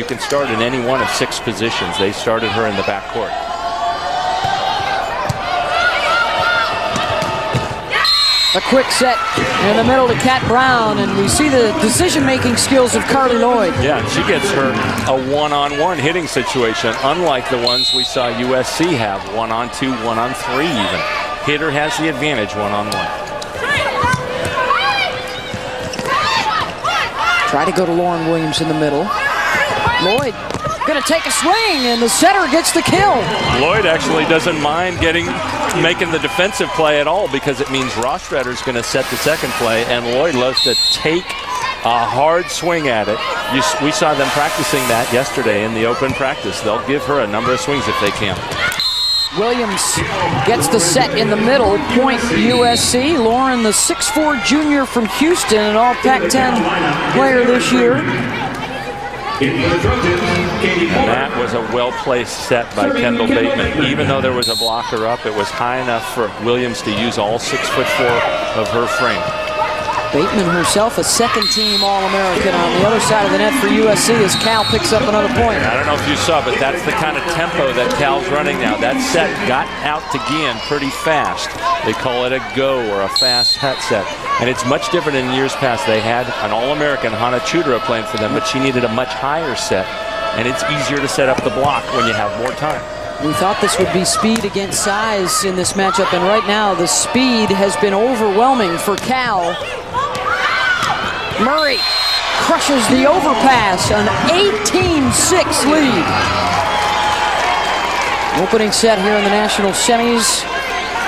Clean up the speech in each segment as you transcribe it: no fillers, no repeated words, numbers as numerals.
you can start in any one of 6 positions. They started her in the backcourt. A quick set in the middle to Kat Brown, and we see the decision-making skills of Carly Lloyd. Yeah, she gets her a one-on-one hitting situation, unlike the ones we saw USC have, 1-on-2, 1-on-3 even. Hitter has the advantage one-on-one. Try to go to Lauren Williams in the middle. Lloyd gonna take a swing, and the setter gets the kill. Lloyd actually doesn't mind making the defensive play at all, because it means Rostretter's gonna set the second play, and Lloyd loves to take a hard swing at it. We saw them practicing that yesterday in the open practice. They'll give her a number of swings if they can. Williams gets the set in the middle, point USC. Lauren, the 6'4" junior from Houston, an all Pac-10 player this year. And that was a well-placed set by Kendall Bateman. Even though there was a blocker up, it was high enough for Williams to use all 6'4" of her frame. Bateman herself a second-team All-American on the other side of the net for USC as Cal picks up another point. I don't know if you saw, but that's the kind of tempo that Cal's running now. That set got out to Guillen pretty fast. They call it a go or a fast set. And it's much different in years past. They had an All-American, Hannah Chudra, playing for them, but she needed a much higher set. And it's easier to set up the block when you have more time. We thought this would be speed against size in this matchup, and right now the speed has been overwhelming for Cal. Murray crushes the overpass, an 18-6 lead. Opening set here in the national semis.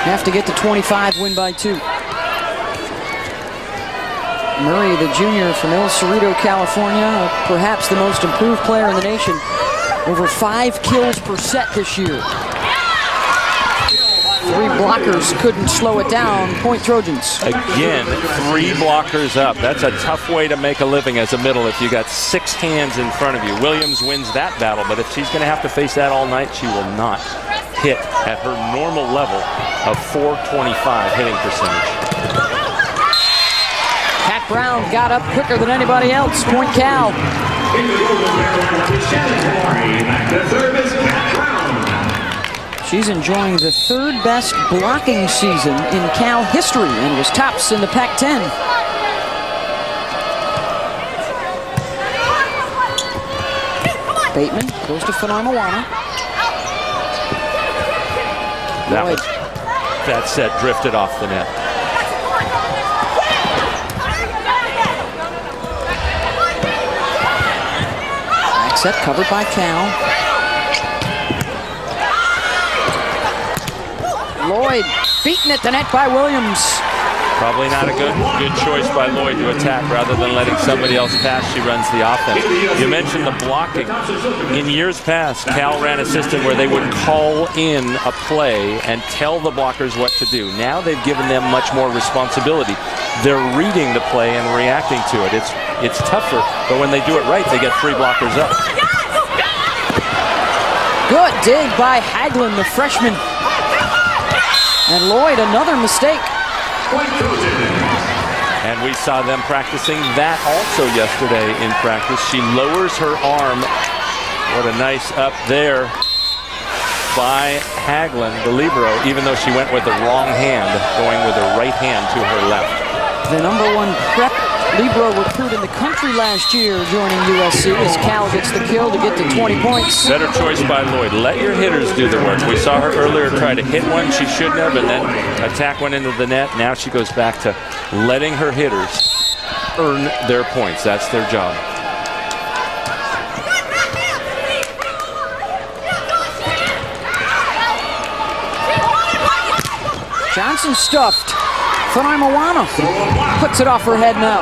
Have to get to 25, win by 2. Murray, the junior from El Cerrito, California, perhaps the most improved player in the nation. Over 5 kills per set this year. 3 blockers couldn't slow it down. Point Trojans. Again, 3 blockers up. That's a tough way to make a living as a middle if you got 6 hands in front of you. Williams wins that battle, but if she's going to have to face that all night, she will not hit at her normal level of .425 hitting percentage. Kat Brown got up quicker than anybody else. Point Cal. She's enjoying the 3rd best blocking season in Cal history and was tops in the Pac-10. Bateman goes to Moana. That set drifted off the net. Back set covered by Cal. Lloyd beaten at the net by Williams. Probably not a good choice by Lloyd to attack rather than letting somebody else pass. She runs the offense. You mentioned the blocking. In years past, Cal ran a system where they would call in a play and tell the blockers what to do. Now they've given them much more responsibility. They're reading the play and reacting to it. It's tougher, but when they do it right, they get 3 blockers up. Good dig by Hagelin, the freshman. And Lloyd, another mistake. And we saw them practicing that also yesterday in practice. She lowers her arm. What a nice up there by Hagelin, the libero, even though she went with the wrong hand, going with her right hand to her left. The #1 prep libero recruit in the country last year joining USC as Cal gets the kill to get to 20 points. Better choice by Lloyd. Let your hitters do the work. We saw her earlier try to hit one she shouldn't have and then attack one into the net. Now she goes back to letting her hitters earn their points. That's their job. Johnson stuffed. Moana puts it off her head now.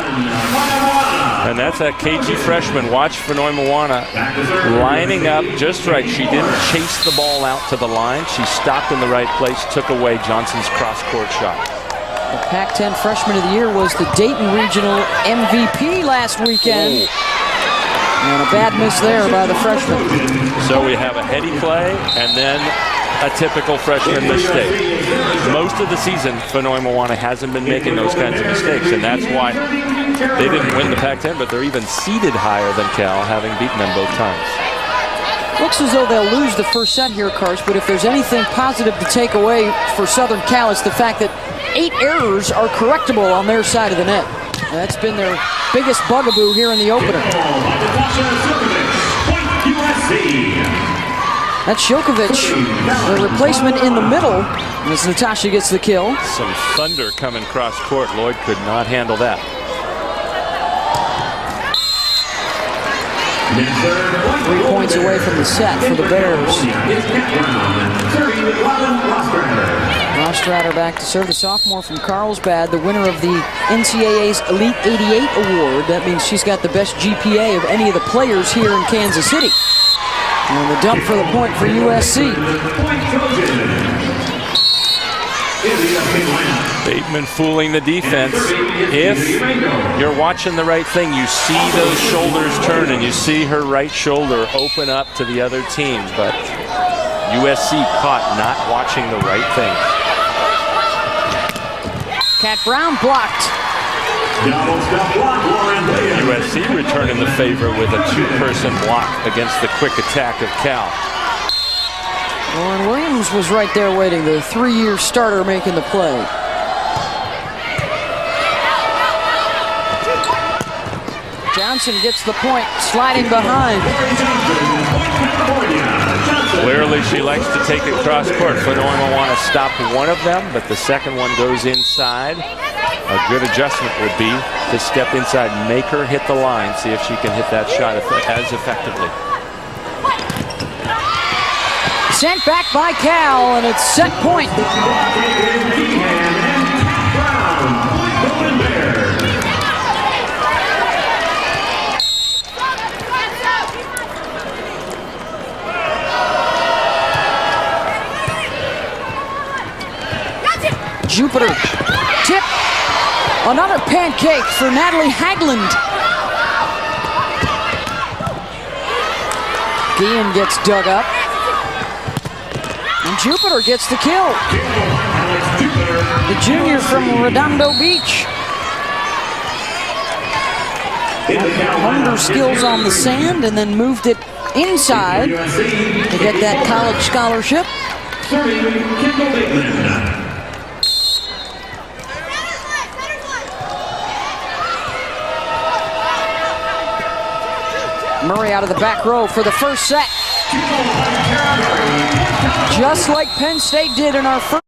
And that's that KG freshman. Watch Moana lining up just right. She didn't chase the ball out to the line. She stopped in the right place, took away Johnson's cross-court shot. The Pac-10 Freshman of the Year was the Dayton Regional MVP last weekend. And a bad miss there by the freshman. So we have a heady play, and then a typical freshman mistake. Most of the season, Fennoy Moana hasn't been making those kinds of mistakes, and that's why they didn't win the Pac-10, but they're even seeded higher than Cal, having beaten them both times. Looks as though they'll lose the first set here, Karsh, but if there's anything positive to take away for Southern Cal, it's the fact that 8 errors are correctable on their side of the net. That's been their biggest bugaboo here in the opener. That's Shokovic, the replacement in the middle, as Natasha gets the kill. Some thunder coming cross court. Lloyd could not handle that. 3 points away from the set for the Bears. Rostrader back to serve, the sophomore from Carlsbad, the winner of the NCAA's Elite 88 award. That means she's got the best GPA of any of the players here in Kansas City. And the dump for the point for USC. Bateman fooling the defense. If you're watching the right thing, you see those shoulders turn and you see her right shoulder open up to the other team. But USC caught not watching the right thing. Cat Brown blocked. USC returning the favor with a 2-person block against the quick attack of Cal. Lauren Williams was right there waiting, the 3-year starter making the play. Johnson gets the point, sliding behind. Clearly she likes to take it cross court. Fennoy Moana stopped one of them, but the second one goes inside. A good adjustment would be to step inside, make her hit the line, see if she can hit that shot as effectively. Sent back by Cal, and it's set point. Jupiter, tip, another pancake for Natalie Hagland. Guillen gets dug up. And Jupiter gets the kill. The junior from Redondo Beach. Honed her skills on the sand and then moved it inside to get that college scholarship. Murray out of the back row for the first set. Just like Penn State did in our first